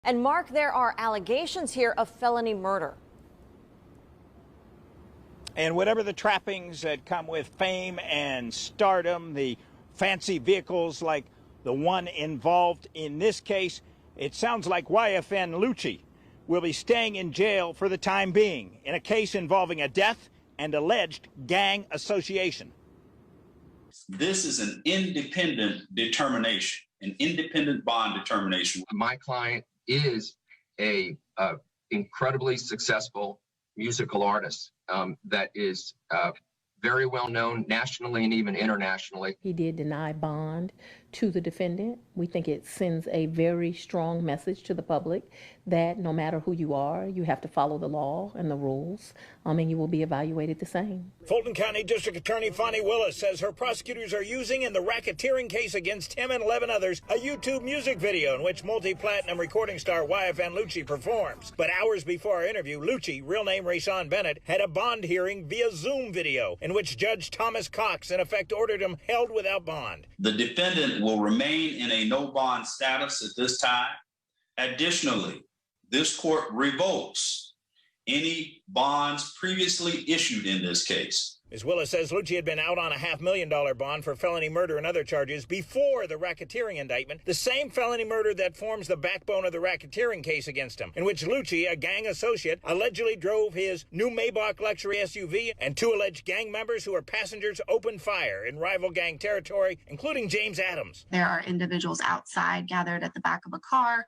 And Mark, there are allegations here of felony murder. And whatever the trappings that come with fame and stardom, the fancy vehicles like the one involved in this case, it sounds like Yfn Lucci will be staying in jail for the time being in a case involving a death and alleged gang association. This is an independent determination, an independent bond determination. My client is a incredibly successful musical artist that is very well known nationally and even internationally. He did deny bond to the defendant. We think it sends a very strong message to the public that no matter who you are, you have to follow the law and the rules, and you will be evaluated the same. Fulton County District Attorney Fonnie Willis says her prosecutors are using in the racketeering case against him and 11 others a YouTube music video in which multi-platinum recording star Yfn Lucci performs. But hours before our interview, Lucci, real name Rayshawn Bennett, had a bond hearing via Zoom video in which Judge Thomas Cox in effect ordered him held without bond. The defendant will remain in a no bond status at this time. Additionally, this court revokes any bonds previously issued in this case. Ms. Willis says Lucci had been out on a $500,000 bond for felony murder and other charges before the racketeering indictment, the same felony murder that forms the backbone of the racketeering case against him, in which Lucci, a gang associate, allegedly drove his new Maybach luxury SUV, and two alleged gang members who were passengers opened fire in rival gang territory, including James Adams. There are individuals outside gathered at the back of a car,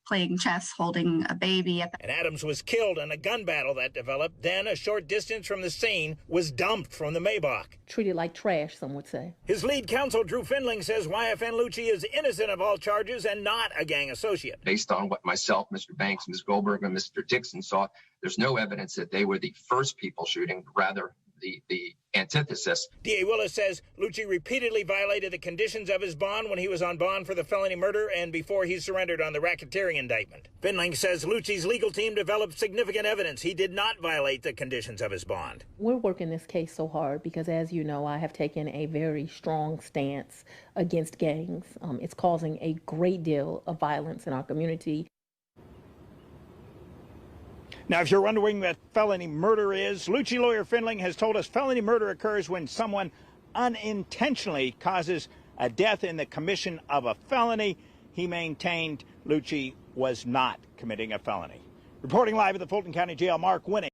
playing chess, holding a baby. And Adams was killed in a gun battle that developed. Then, a short distance from the scene, was dumped from the Maybach. Treated like trash, some would say. His lead counsel, Drew Findling, says Yfn Lucci is innocent of all charges and not a gang associate. Based on what myself, Mr. Banks, Ms. Goldberg, and Mr. Dixon saw, there's no evidence that they were the first people shooting, rather the antithesis. D.A. Willis says Lucci repeatedly violated the conditions of his bond when he was on bond for the felony murder and before he surrendered on the racketeering indictment. Findling says Lucci's legal team developed significant evidence he did not violate the conditions of his bond. We're working this case so hard because, as you know, I have taken a very strong stance against gangs. It's causing a great deal of violence in our community. Now, if you're wondering what felony murder is, Lucci lawyer Findling has told us felony murder occurs when someone unintentionally causes a death in the commission of a felony. He maintained Lucci was not committing a felony. Reporting live at the Fulton County Jail, Mark Winning.